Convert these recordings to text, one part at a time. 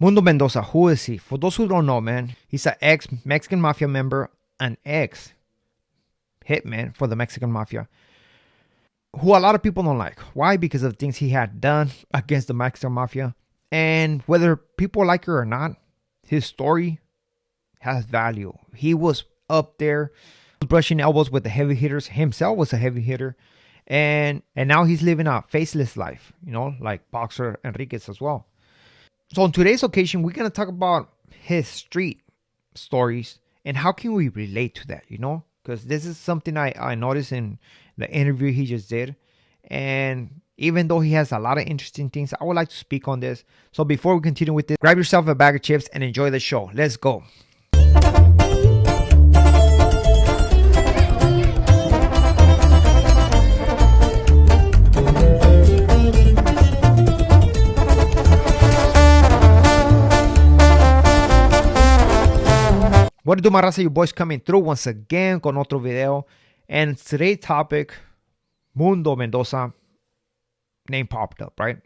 Mundo Mendoza, who is he? For those who don't know, man, he's an ex-Mexican mafia member, an ex-hitman for the Mexican mafia, who a lot of people don't like. Why? Because of things he had done against the Mexican mafia. And whether people like it or not, his story has value. He was up there brushing elbows with the heavy hitters. Himself was a heavy hitter. And now he's living a faceless life, like boxer Enriquez as well. So on today's occasion, we're going to talk about his street stories and how can we relate to that, because this is something I noticed in the interview he just did. And even though he has a lot of interesting things, I would like to speak on this. So before we continue with this, grab yourself a bag of chips and enjoy the show. Let's go. What to do, my raza? Your boys coming through once again con otro video. And today's topic, Mundo Mendoza, name popped up, right?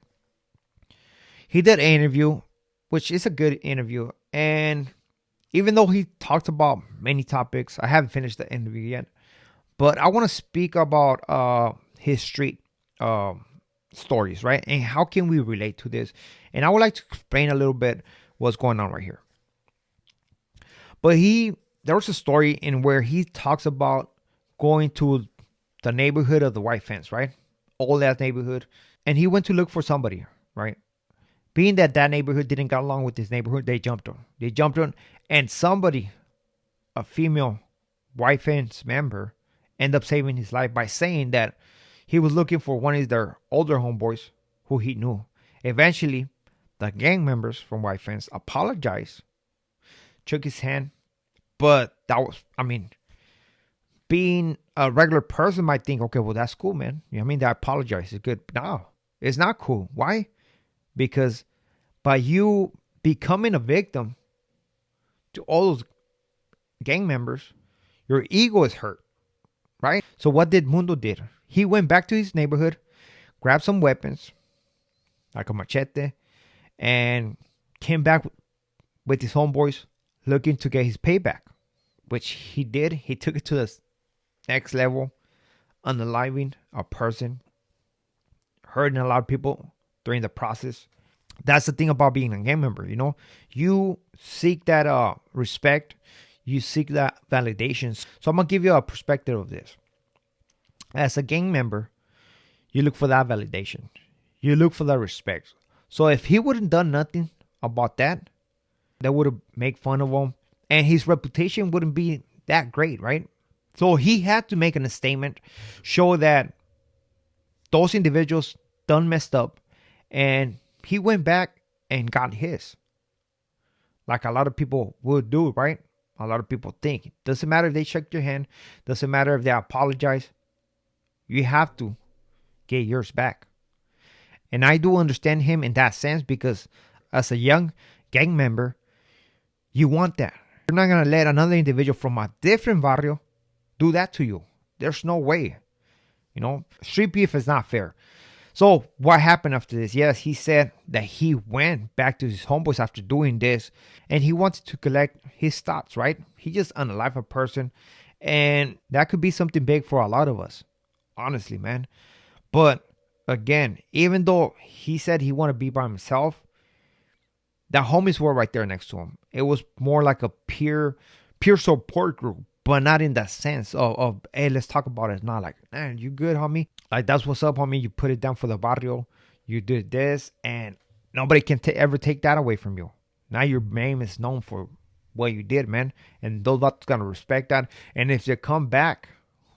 He did an interview, which is a good interview. And even though he talked about many topics, I haven't finished the interview yet. But I want to speak about his street stories, right? And how can we relate to this? And I would like to explain a little bit what's going on right here. But there was a story in where he talks about going to the neighborhood of the white fence, right? All that neighborhood. And he went to look for somebody, right? Being that neighborhood didn't get along with this neighborhood, they jumped on. And somebody, a female white fence member, ended up saving his life by saying that he was looking for one of their older homeboys who he knew. Eventually, the gang members from white fence apologized, shook his hand, but that was, being a regular person might think, okay, well, that's cool, man. They apologize. It's good. No, it's not cool. Why? Because by you becoming a victim to all those gang members, your ego is hurt, right? So what did Mundo did? He went back to his neighborhood, grabbed some weapons, like a machete, and came back with his homeboys looking to get his payback, which he did. He took it to the next level, unaliving a person, hurting a lot of people during the process. That's the thing about being a gang member, You seek that respect. You seek that validation. So I'm going to give you a perspective of this. As a gang member, you look for that validation. You look for that respect. So if he wouldn't done nothing about that, they would have made fun of him. And his reputation wouldn't be that great, right? So he had to make a statement, show that those individuals done messed up. And he went back and got his. Like a lot of people would do, right? A lot of people think. Doesn't matter if they shake your hand. Doesn't matter if they apologize. You have to get yours back. And I do understand him in that sense because as a young gang member, you want that. You're not going to let another individual from a different barrio do that to you. There's no way. Street beef is not fair. So what happened after this? Yes, he said that he went back to his homeboys after doing this and he wanted to collect his thoughts, right? He just unalived a person and that could be something big for a lot of us. Honestly, man. But again, even though he said he wanted to be by himself, the homies were right there next to him. It was more like a peer support group, but not in that sense of hey, let's talk about it. It's not like, man, you good, homie? Like, that's what's up, homie. You put it down for the barrio. You did this, and nobody can ever take that away from you. Now your name is known for what you did, man. And those are going to respect that. And if they come back,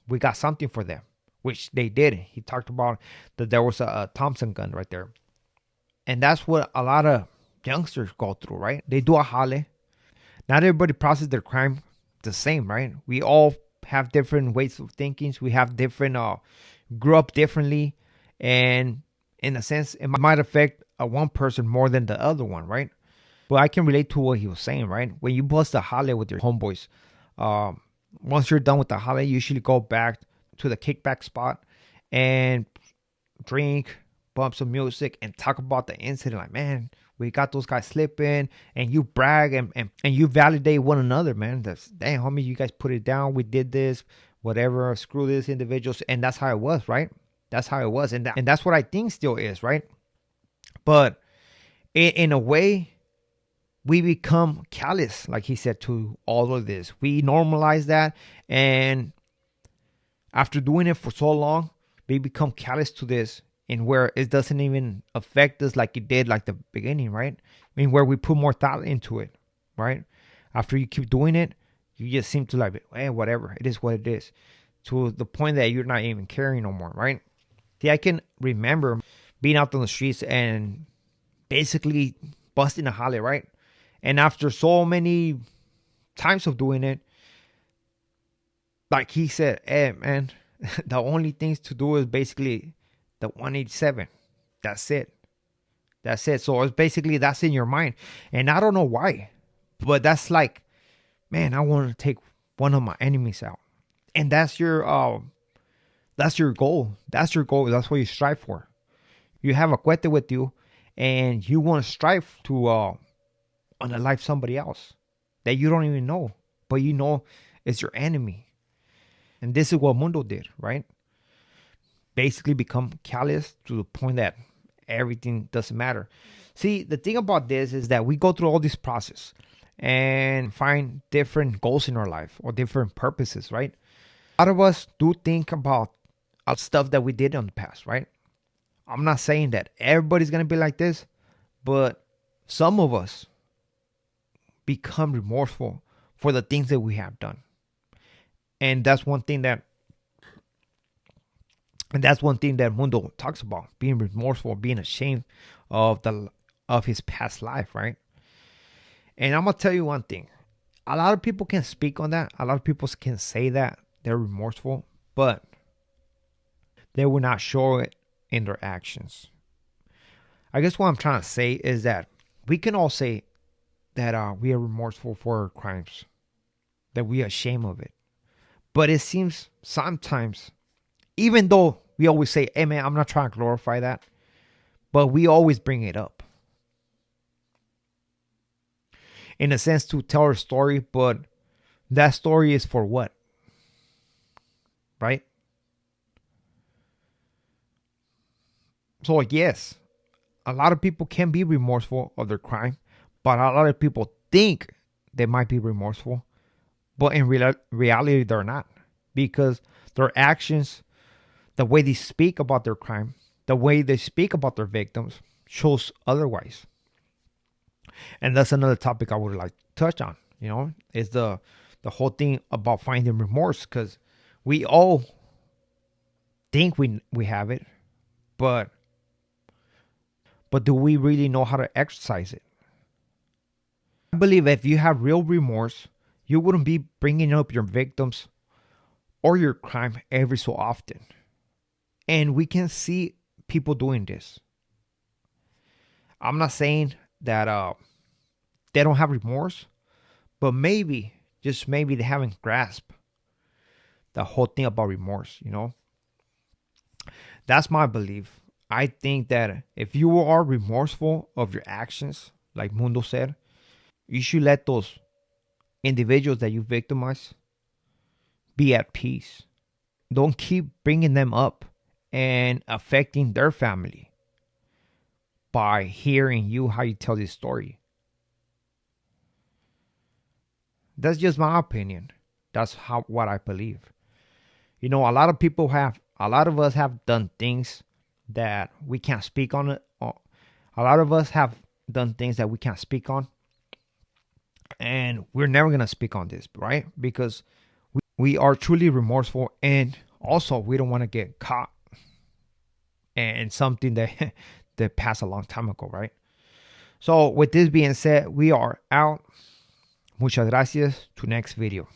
we got something for them, which they did. He talked about that there was a Thompson gun right there. And that's what a lot of youngsters go through, right? They do a jale. Not everybody processes their crime the same, right? We all have different ways of thinking. We have different, grew up differently. And in a sense, it might affect one person more than the other one, right? But I can relate to what he was saying, right? When you bust a jale with your homeboys, once you're done with the jale, you usually go back to the kickback spot and drink, bump some music, and talk about the incident. Like, man, We got those guys slipping, and you brag and you validate one another, man. That's, damn, homie, you guys put it down. We did this, whatever. Screw this individuals, and that's how it was, right? That's how it was, and that's what I think still is, right? But in a way, we become callous, like he said, to all of this. We normalize that, and after doing it for so long, we become callous to this, and where it doesn't even affect us like it did like the beginning, right? I mean, where we put more thought into it, right? After you keep doing it, you just seem to like, hey, whatever, it is what it is, to the point that you're not even caring no more, right? See, I can remember being out on the streets and basically busting a holly, right? And after so many times of doing it, like he said, hey, man, the only things to do is basically the 187. That's it. That's it. So it's basically that's in your mind. And I don't know why, but that's like, man, I want to take one of my enemies out. And that's your goal. That's your goal. That's what you strive for. You have a cuete with you, and you want to strive to unalive somebody else that you don't even know, but you know it's your enemy. And this is what Mundo did, right? Basically become callous to the point that everything doesn't matter. See, the thing about this is that we go through all this process and find different goals in our life or different purposes, right? A lot of us do think about stuff that we did in the past, right? I'm not saying that everybody's going to be like this, but some of us become remorseful for the things that we have done. And that's one thing that Mundo talks about, being remorseful, being ashamed of his past life, right? And I'm gonna tell you one thing. A lot of people can speak on that. A lot of people can say that they're remorseful, but they will not show it in their actions. I guess what I'm trying to say is that we can all say that we are remorseful for our crimes, that we are ashamed of it. But it seems sometimes, even though we always say, hey man, I'm not trying to glorify that, but we always bring it up. In a sense to tell our story, but that story is for what? Right? So yes, a lot of people can be remorseful of their crime, but a lot of people think they might be remorseful, but in reality they're not, because their actions, the way they speak about their crime, the way they speak about their victims shows otherwise. And that's another topic I would like to touch on, is the whole thing about finding remorse, because we all think we have it, but do we really know how to exercise it? I believe if you have real remorse, you wouldn't be bringing up your victims or your crime every so often. And we can see people doing this. I'm not saying that they don't have remorse, but maybe, just maybe, they haven't grasped the whole thing about remorse, That's my belief. I think that if you are remorseful of your actions, like Mundo said, you should let those individuals that you victimize be at peace. Don't keep bringing them up and affecting their family by hearing how you tell this story. That's just my opinion. That's what I believe. A lot of us have done things that we can't speak on it. A lot of us have done things that we can't speak on. And we're never going to speak on this, right? Because we are truly remorseful, and also we don't want to get caught and something that passed a long time ago, right? So with this being said, we are out. Muchas gracias. To next video.